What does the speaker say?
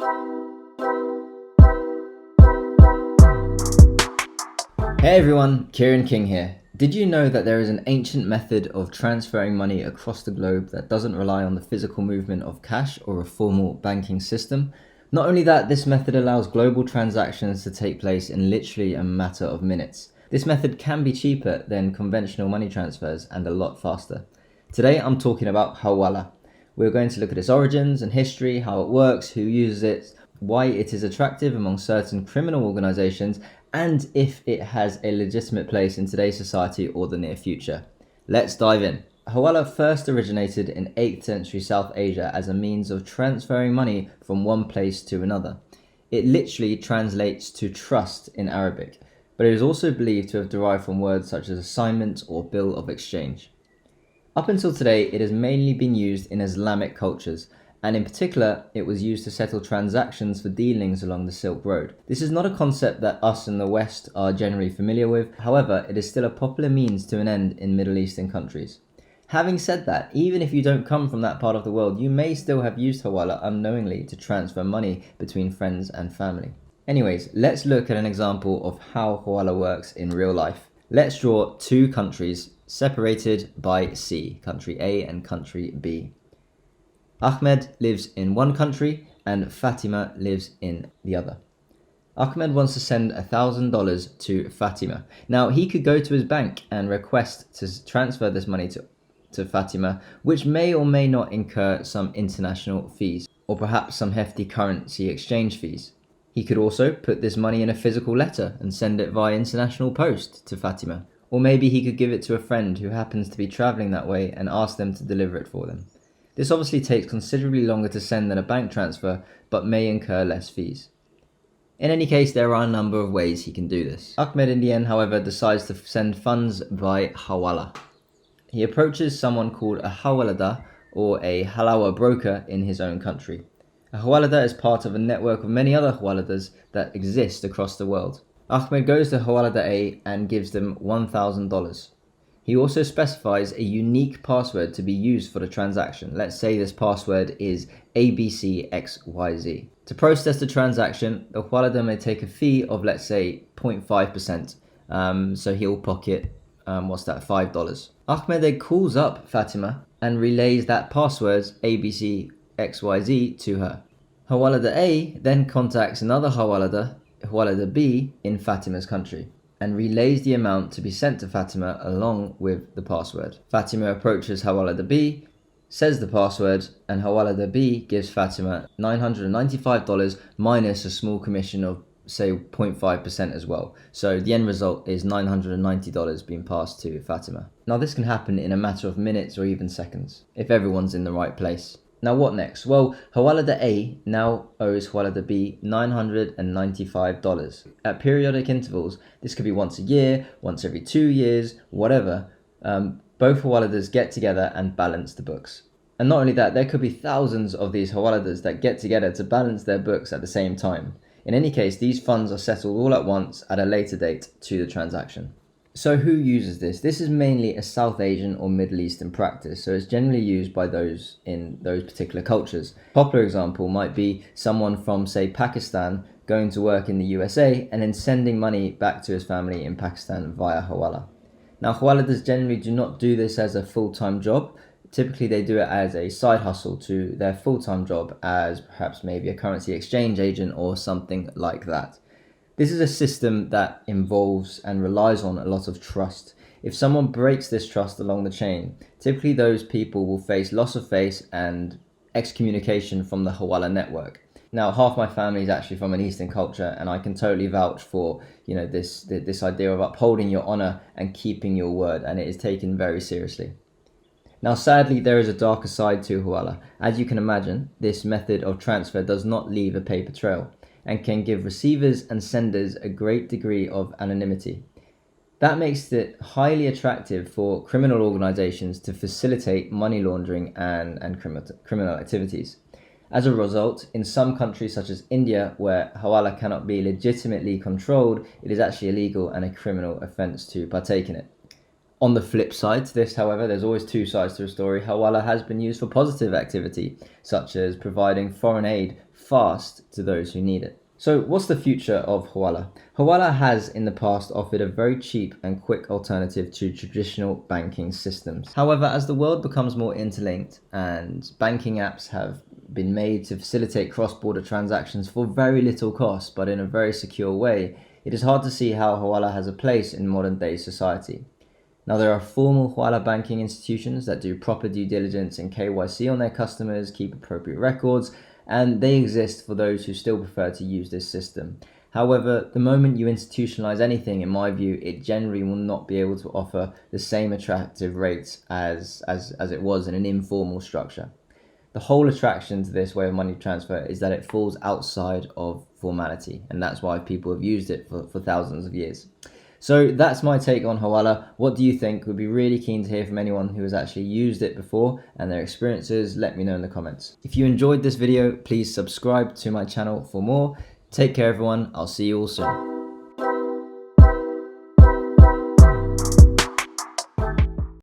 Hey everyone, Kieran King here. Did you know that there is an ancient method of transferring money across the globe that doesn't rely on the physical movement of cash or a formal banking system? Not only that, this method allows global transactions to take place in literally a matter of minutes. This method can be cheaper than conventional money transfers and a lot faster. Today I'm talking about Hawala. We're going to look at its origins and history, how it works, who uses it, why it is attractive among certain criminal organizations, and if it has a legitimate place in today's society or the near future. Let's dive in. Hawala first originated in 8th century South Asia as a means of transferring money from one place to another. It literally translates to trust in Arabic, but it is also believed to have derived from words such as assignment or bill of exchange. Up until today, it has mainly been used in Islamic cultures, and in particular, it was used to settle transactions for dealings along the Silk Road. This is not a concept that us in the West are generally familiar with, however, it is still a popular means to an end in Middle Eastern countries. Having said that, even if you don't come from that part of the world, you may still have used Hawala unknowingly to transfer money between friends and family. Anyways, let's look at an example of how Hawala works in real life. Let's draw two countries separated by sea, country A and country B. Ahmed lives in one country and Fatima lives in the other. Ahmed wants to send $1,000 to Fatima. Now, he could go to his bank and request to transfer this money to Fatima, which may or may not incur some international fees, or perhaps some hefty currency exchange fees. He could also put this money in a physical letter and send it via international post to Fatima. Or maybe he could give it to a friend who happens to be traveling that way and ask them to deliver it for them. This obviously takes considerably longer to send than a bank transfer, but may incur less fees. In any case, there are a number of ways he can do this. Ahmed in the end, however, decides to send funds by Hawala. He approaches someone called a Hawalada, or a halawa broker in his own country. A Hawalada is part of a network of many other Hawaladas that exist across the world. Ahmed goes to Hawalada A and gives them $1,000. He also specifies a unique password to be used for the transaction. Let's say this password is ABCXYZ. To process the transaction, the Hawalada may take a fee of, let's say, 0.5%. So he'll pocket, $5. Ahmed then calls up Fatima and relays that password ABCXYZ to her. Hawalada A then contacts another Hawalada B in Fatima's country, and relays the amount to be sent to Fatima along with the password. Fatima approaches Hawalada B, says the password, and Hawalada B gives Fatima $995 minus a small commission of, say, 0.5% as well. So the end result is $990 being passed to Fatima. Now this can happen in a matter of minutes or even seconds, if everyone's in the right place. Now what next? Well, Hawalada A now owes Hawalada B $995. At periodic intervals, this could be once a year, once every 2 years, whatever, both Hawaladas get together and balance the books. And not only that, there could be thousands of these Hawaladas that get together to balance their books at the same time. In any case, these funds are settled all at once at a later date to the transaction. So who uses this? This is mainly a South Asian or Middle Eastern practice, so it's generally used by those in those particular cultures. A popular example might be someone from, say, Pakistan going to work in the USA and then sending money back to his family in Pakistan via Hawala. Now, Hawaladas generally do not do this as a full-time job. Typically, they do it as a side hustle to their full-time job as perhaps maybe a currency exchange agent or something like that. This is a system that involves and relies on a lot of trust. If someone breaks this trust along the chain, typically those people will face loss of faith and excommunication from the Hawala network. Now, half my family is actually from an Eastern culture, and I can totally vouch for this idea of upholding your honor and keeping your word, and it is taken very seriously. Now, sadly, there is a darker side to Hawala. As you can imagine, this method of transfer does not leave a paper trail and can give receivers and senders a great degree of anonymity. That makes it highly attractive for criminal organizations to facilitate money laundering and criminal activities. As a result, in some countries such as India, where Hawala cannot be legitimately controlled, it is actually illegal and a criminal offense to partake in it. On the flip side to this, however, there's always two sides to a story. Hawala has been used for positive activity, such as providing foreign aid fast to those who need it. So what's the future of Hawala? Hawala has in the past offered a very cheap and quick alternative to traditional banking systems. However, as the world becomes more interlinked and banking apps have been made to facilitate cross-border transactions for very little cost but in a very secure way, it is hard to see how Hawala has a place in modern day society. Now, there are formal Hawala banking institutions that do proper due diligence and KYC on their customers, keep appropriate records, and they exist for those who still prefer to use this system. However, the moment you institutionalize anything, in my view, it generally will not be able to offer the same attractive rates as it was in an informal structure. The whole attraction to this way of money transfer is that it falls outside of formality, and that's why people have used it for thousands of years. So that's my take on Hawala. What do you think? We'd be really keen to hear from anyone who has actually used it before and their experiences. Let me know in the comments. If you enjoyed this video, please subscribe to my channel for more. Take care, everyone. I'll see you all soon.